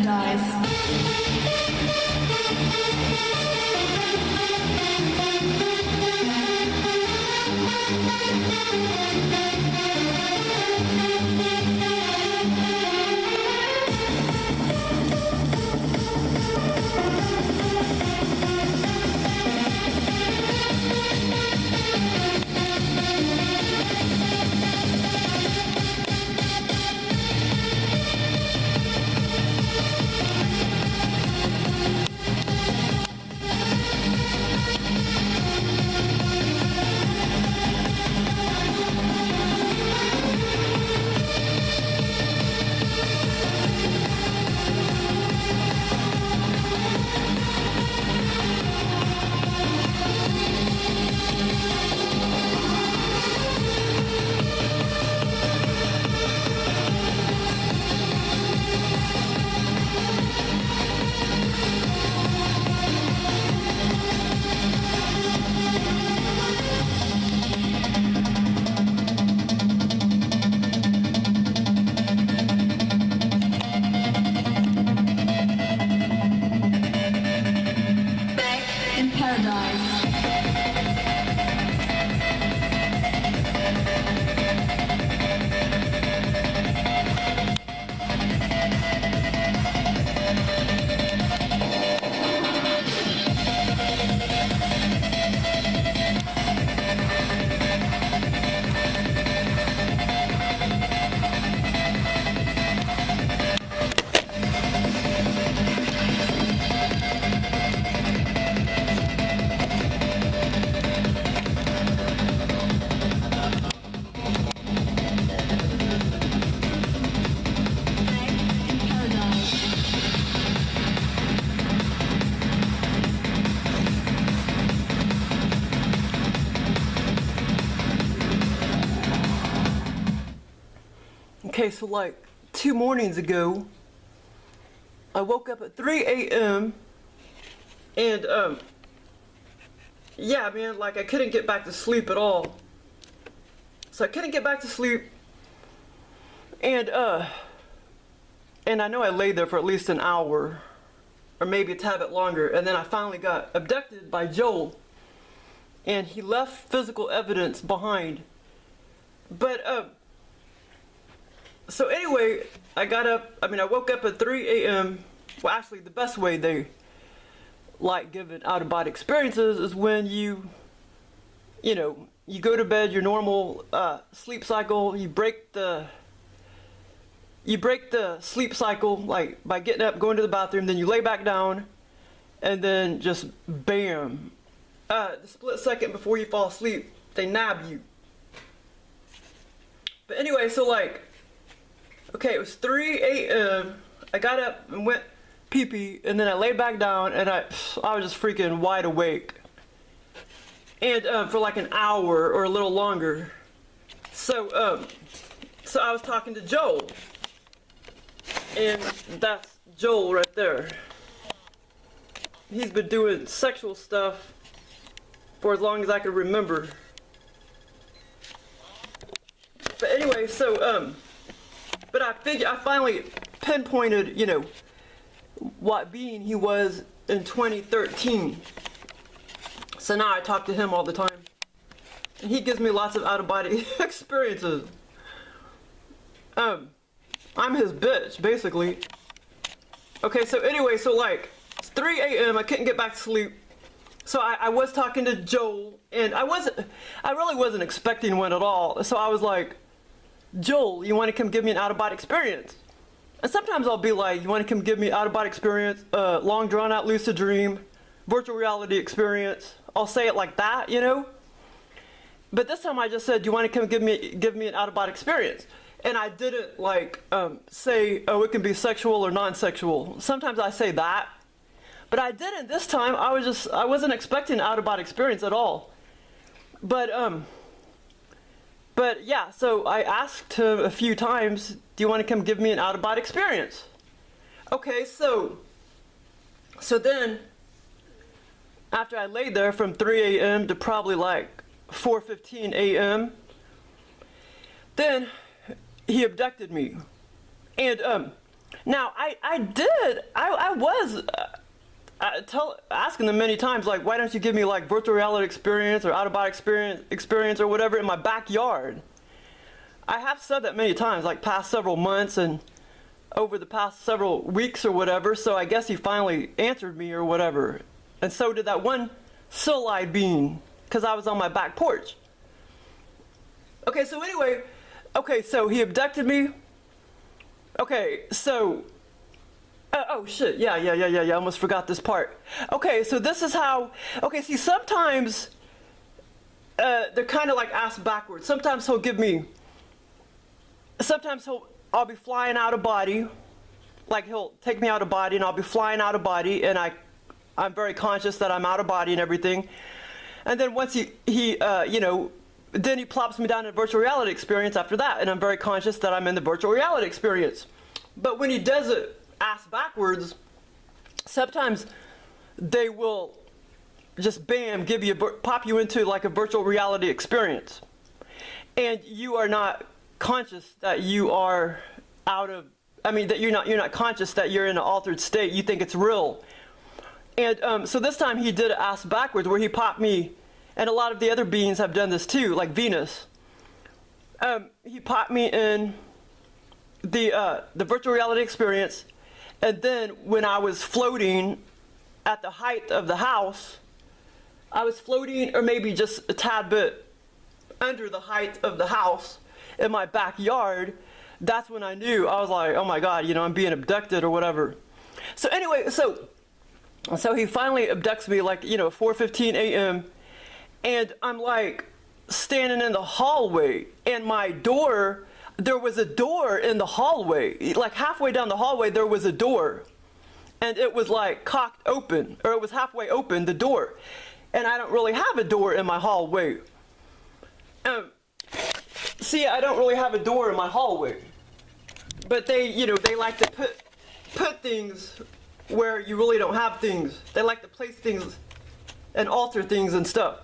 paradise. Okay, so like 2 mornings ago, I woke up at 3 a.m. and yeah, man, like I couldn't get back to sleep at all. So I couldn't get back to sleep, and I know I lay there for at least an hour, or maybe a tad bit longer, and then I finally got abducted by Joel, and he left physical evidence behind. But so anyway, I woke up at 3 a.m. Well, actually, the best way they like giving out-of-body experiences is when you go to bed, your normal sleep cycle, you break the sleep cycle, like by getting up, going to the bathroom, then you lay back down, and then just bam, the split second before you fall asleep, they nab you. But anyway, so like, okay, it was 3 a.m. I got up and went pee-pee, and then I lay back down, and I was just freaking wide awake. And for like an hour or a little longer. So I was talking to Joel. And that's Joel right there. He's been doing sexual stuff for as long as I can remember. But anyway, so but I finally pinpointed, what being he was in 2013. So now I talk to him all the time. And he gives me lots of out-of-body experiences. I'm his bitch, basically. Okay, so anyway, so like, it's 3 a.m., I couldn't get back to sleep. So I was talking to Joel, and I really wasn't expecting one at all. So I was like, Joel, you want to come give me an out-of-body experience? And sometimes I'll be like, you want to come give me an out-of-body experience, long drawn-out lucid dream, virtual reality experience. I'll say it like that, But this time I just said, do you want to come give me an out-of-body experience? And I didn't like say, oh, it can be sexual or non-sexual. Sometimes I say that, but I didn't this time. I wasn't expecting an out-of-body experience at all. But yeah, so I asked him a few times, do you want to come give me an out-of-body experience? Okay, so then, after I laid there from 3 a.m. to probably like 4:15 a.m., then he abducted me. And Now, I was asking them many times, like, why don't you give me like virtual reality experience or out-of-body experience or whatever in my backyard? I have said that many times, like past several months and over the past several weeks or whatever, so I guess he finally answered me or whatever. And so did that one Solide being, because I was on my back porch. Okay, so anyway, okay, so he abducted me. Okay, so, oh shit, yeah, I almost forgot this part. Okay, so this is how, okay, see, sometimes they're kind of like ass backwards. Sometimes he'll give me, I'll be flying out of body, like he'll take me out of body and I'll be flying out of body, and I'm very conscious that I'm out of body and everything. And then once he you know, then he plops me down in a virtual reality experience after that, and I'm very conscious that I'm in the virtual reality experience. But when he does it ass backwards, sometimes they will just bam, pop you into like a virtual reality experience. And you are not conscious that you are that you're not conscious that you're in an altered state. You think it's real. And so this time he did it ass backwards, where he popped me, and a lot of the other beings have done this too, like Venus. He popped me in the virtual reality experience, and then when I was floating at the height of the house, I was floating, or maybe just a tad bit under the height of the house in my backyard. That's when I knew. I was like, oh my God, you know, I'm being abducted or whatever. So anyway, so he finally abducts me, like, you know, 4:15 a.m. and I'm like standing in the hallway, and my door, there was a door in the hallway, like halfway down the hallway there was a door, and it was like cocked open, or it was halfway open, the door, and I don't really have a door in my hallway. See, I don't really have a door in my hallway, but they, you know, they like to put things where you really don't have things. They like to place things and alter things and stuff.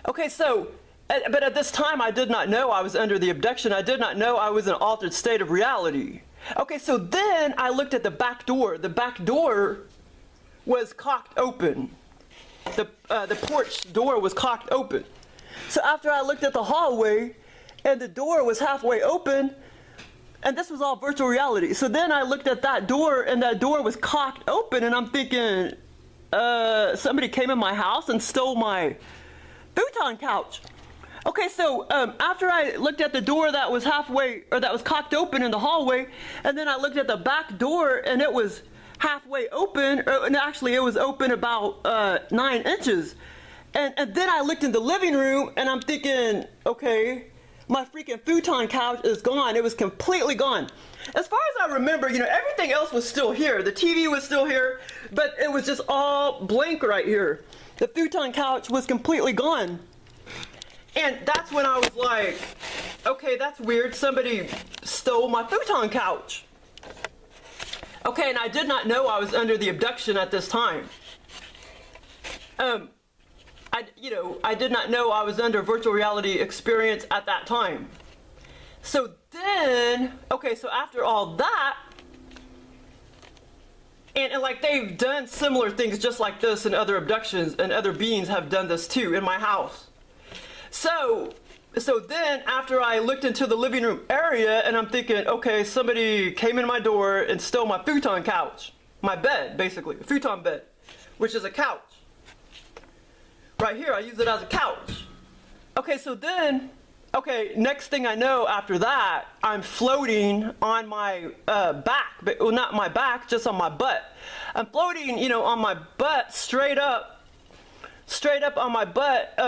Okay, so, but at this time I did not know I was under the abduction. I did not know I was in an altered state of reality. Okay, so then I looked at the back door. The back door was cocked open. The porch door was cocked open. So after I looked at the hallway, and the door was halfway open, and this was all virtual reality. So then I looked at that door, and that door was cocked open, and I'm thinking, somebody came in my house and stole my futon couch. Okay, so after I looked at the door that was halfway, or that was cocked open in the hallway, and then I looked at the back door, and it was halfway open, and actually it was open about 9 inches. And then I looked in the living room, and I'm thinking, okay, my freaking futon couch is gone. It was completely gone. As far as I remember, you know, everything else was still here. The TV was still here, but it was just all blank right here. The futon couch was completely gone. And that's when I was like, okay, that's weird. Somebody stole my futon couch. Okay, and I did not know I was under the abduction at this time. I did not know I was under virtual reality experience at that time. So then, okay, so after all that, and like they've done similar things just like this in other abductions, and other beings have done this too in my house. So then after I looked into the living room area, and I'm thinking, okay, somebody came in my door and stole my futon couch. My bed, basically, a futon bed, which is a couch. Right here, I use it as a couch. Okay, so then, next thing I know after that, I'm floating on my back, but well, not my back, just on my butt. I'm floating, you know, on my butt, straight up on my butt,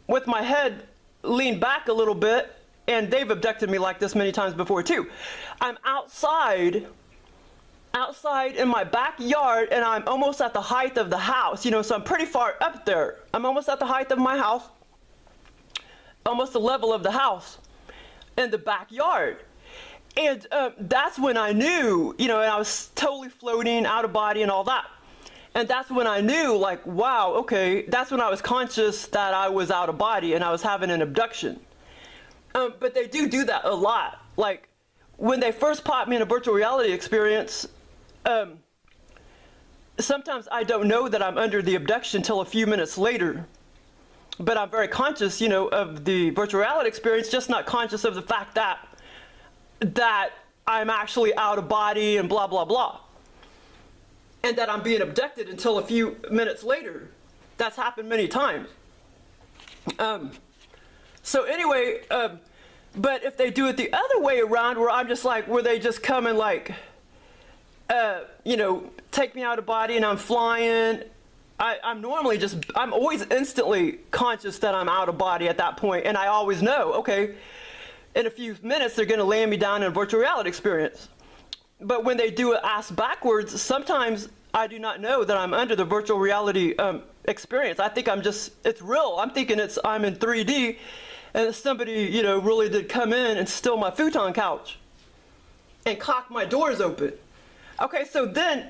with my head leaned back a little bit, and they've abducted me like this many times before too. I'm outside in my backyard, and I'm almost at the height of the house, you know, so I'm pretty far up there. I'm almost at the height of my house, almost the level of the house in the backyard. And that's when I knew, you know, and I was totally floating out of body and all that. And that's when I knew, like, wow, okay, that's when I was conscious that I was out of body and I was having an abduction. But they do that a lot. Like, when they first popped me in a virtual reality experience, sometimes I don't know that I'm under the abduction till a few minutes later. But I'm very conscious, you know, of the virtual reality experience, just not conscious of the fact that I'm actually out of body and blah, blah, blah. And that I'm being abducted until a few minutes later. That's happened many times. So anyway, but if they do it the other way around, where I'm just like, where they just come and like, you know, take me out of body and I'm flying, I'm normally just, I'm always instantly conscious that I'm out of body at that point, and I always know, okay, in a few minutes they're going to land me down in a virtual reality experience. But when they do it ass backwards, sometimes I do not know that I'm under the virtual reality experience. I think I'm just, it's real. I'm thinking I'm in 3D, and somebody, you know, really did come in and steal my futon couch and cock my doors open. Okay, so then,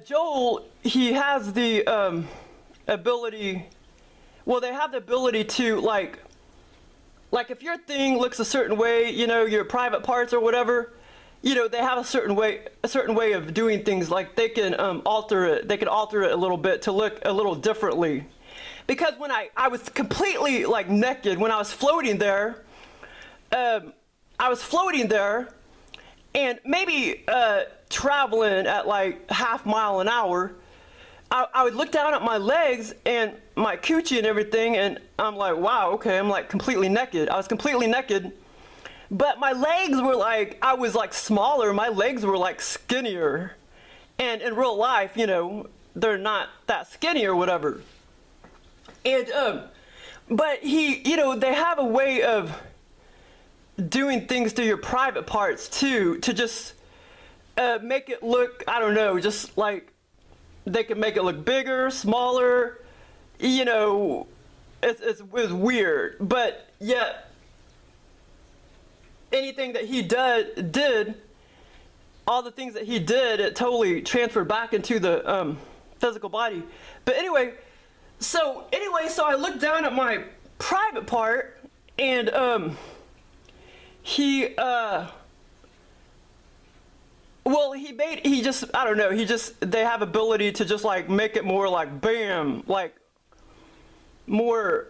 Joel, he has the ability, well, they have the ability to, like if your thing looks a certain way, you know, your private parts or whatever, you know, they have a certain way of doing things. Like they can alter it a little bit to look a little differently. Because when I was completely like naked, when I was floating there, and maybe traveling at like half mile an hour, I would look down at my legs and my coochie and everything, and I'm like, wow, okay, I'm like completely naked. I was completely naked, but my legs were like, I was like smaller, my legs were like skinnier. And in real life, you know, they're not that skinny or whatever. And, but you know, they have a way of doing things to your private parts too, to just make it look, I don't know, just like they can make it look bigger, smaller, you know, it's weird. But yet anything that he did, all the things that he did, it totally transferred back into the physical body. But anyway, so I looked down at my private part, and they have ability to just like make it more like bam, like more,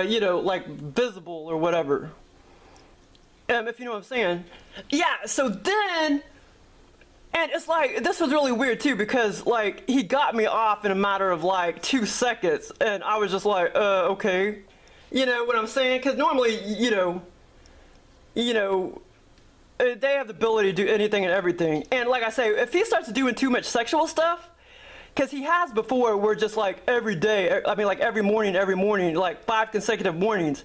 you know, like visible or whatever. If you know what I'm saying. Yeah, so then, and it's like, this was really weird too, because like he got me off in a matter of like 2 seconds, and I was just like, okay. You know what I'm saying? Because normally, you know, they have the ability to do anything and everything. And like I say, if he starts doing too much sexual stuff, because he has before, where just like every day, I mean like every morning, like 5 consecutive mornings.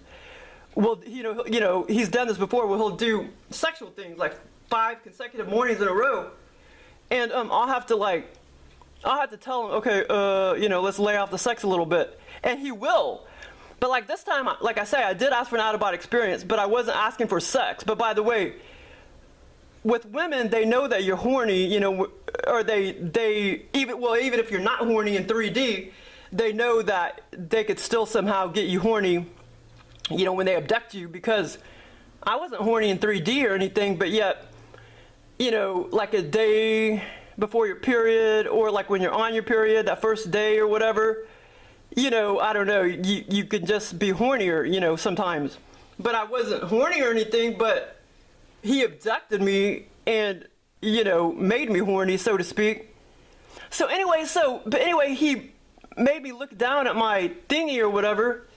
Well, you know, he's done this before where he'll do sexual things like 5 consecutive mornings in a row. And I'll have to tell him, okay, you know, let's lay off the sex a little bit. And he will. But like this time, like I say, I did ask for an out-of-body experience, but I wasn't asking for sex. But by the way, with women, they know that you're horny, you know, or even if you're not horny in 3D, they know that they could still somehow get you horny, you know, when they abduct you, because I wasn't horny in 3D or anything, but yet, you know, like a day before your period, or like when you're on your period, that first day or whatever, you know, I don't know, you can just be hornier, you know, sometimes. But I wasn't horny or anything, but he abducted me and, you know, made me horny, so to speak. So anyway, he made me look down at my thingy or whatever,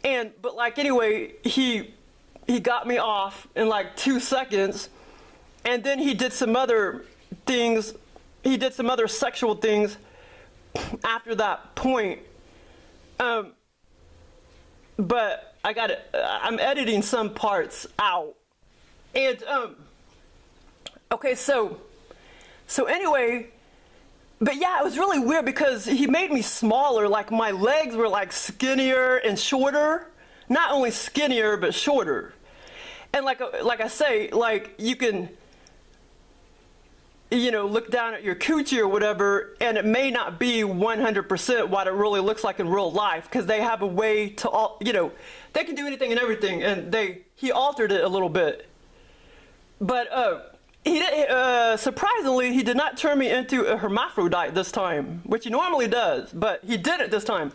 but like anyway, he got me off in like 2 seconds, and then he did some other things. He did some other sexual things after that point. But I'm editing some parts out. And, okay, so anyway, but yeah, it was really weird because he made me smaller, like my legs were like skinnier and shorter, not only skinnier, but shorter. And like I say, like you can, you know, look down at your coochie or whatever, and it may not be 100% what it really looks like in real life, because they have a way to, you know, they can do anything and everything, and he altered it a little bit. But He did, surprisingly, he did not turn me into a hermaphrodite this time, which he normally does, but he didn't this time.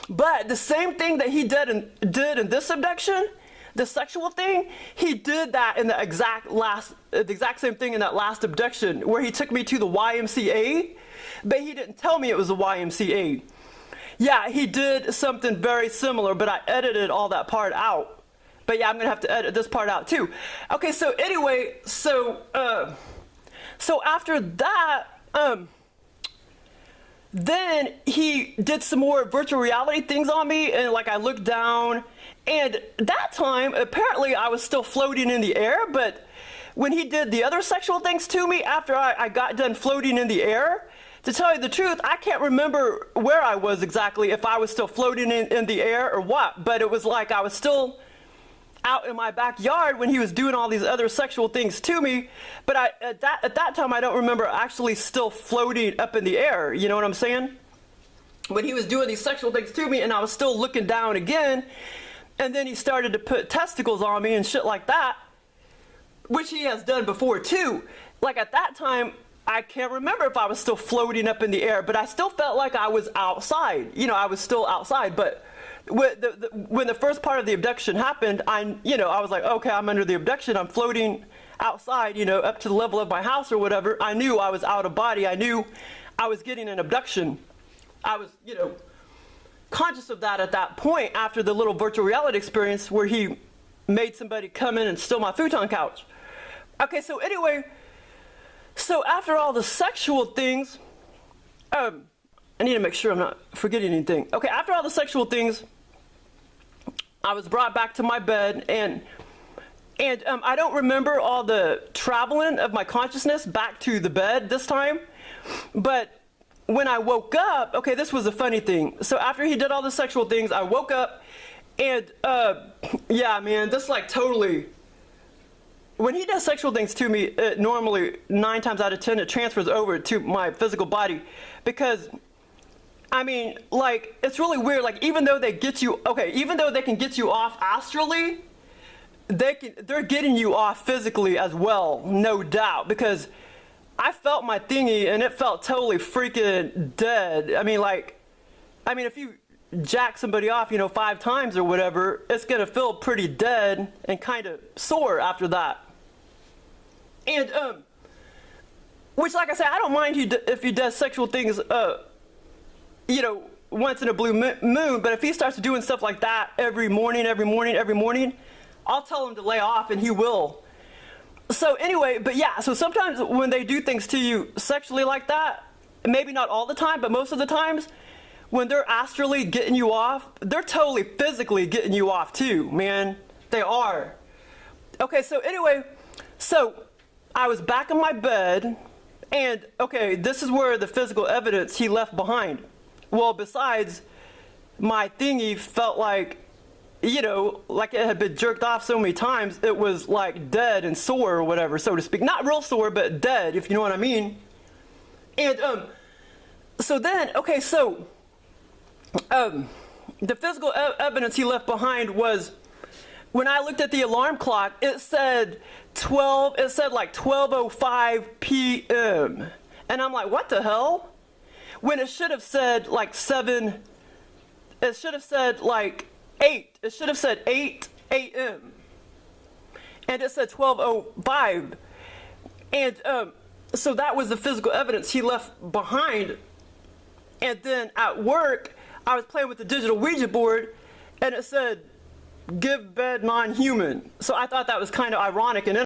But the same thing that he did in this abduction, the sexual thing, he did that in the exact same thing in that last abduction, where he took me to the YMCA, but he didn't tell me it was the YMCA. Yeah, he did something very similar, but I edited all that part out. But yeah, I'm gonna have to edit this part out too. Okay, so anyway, so after that, then he did some more virtual reality things on me, and like I looked down, and that time apparently I was still floating in the air. But when he did the other sexual things to me after I got done floating in the air, to tell you the truth, I can't remember where I was exactly, if I was still floating in the air or what. But it was like I was still out in my backyard when he was doing all these other sexual things to me, but at that time I don't remember actually still floating up in the air, you know what I'm saying? When he was doing these sexual things to me and I was still looking down again, and then he started to put testicles on me and shit like that, which he has done before too. Like at that time, I can't remember if I was still floating up in the air, but I still felt like I was outside. You know, I was still outside, but when the first part of the abduction happened, I was like, okay, I'm under the abduction. I'm floating outside, you know, up to the level of my house or whatever. I knew I was out of body. I knew I was getting an abduction. I was, you know, conscious of that at that point after the little virtual reality experience where he made somebody come in and steal my futon couch. Okay, so anyway, so after all the sexual things, I need to make sure I'm not forgetting anything. Okay, after all the sexual things, I was brought back to my bed, and I don't remember all the traveling of my consciousness back to the bed this time, but when I woke up, okay, this was a funny thing. So after he did all the sexual things, I woke up, and yeah, man, this like totally, when he does sexual things to me, it normally 9 times out of 10 it transfers over to my physical body, because I mean, like, it's really weird. Like, even though they get you, okay, even though they can get you off astrally, they're getting you off physically as well, no doubt. Because I felt my thingy and it felt totally freaking dead. I mean, if you jack somebody off, you know, 5 times or whatever, it's gonna feel pretty dead and kind of sore after that. And which, like I said, I don't mind if he does sexual things, you know, once in a blue moon, but if he starts doing stuff like that every morning, I'll tell him to lay off, and he will. So anyway, but yeah, so sometimes when they do things to you sexually like that, maybe not all the time, but most of the times, when they're astrally getting you off, they're totally physically getting you off too, man. They are. Okay, so anyway, so I was back in my bed, and okay, this is where the physical evidence he left behind. Well, besides, my thingy felt like, you know, like it had been jerked off so many times, it was like dead and sore or whatever, so to speak. Not real sore, but dead, if you know what I mean. And, so then, okay, so, the physical evidence he left behind was, when I looked at the alarm clock, it said like 12:05 p.m. And I'm like, what the hell? When it should have said like 7, it should have said like 8. It should have said 8 a.m. And it said 12:05. And so that was the physical evidence he left behind. And then at work, I was playing with the digital Ouija board, and it said, give bed non-human. So I thought that was kind of ironic and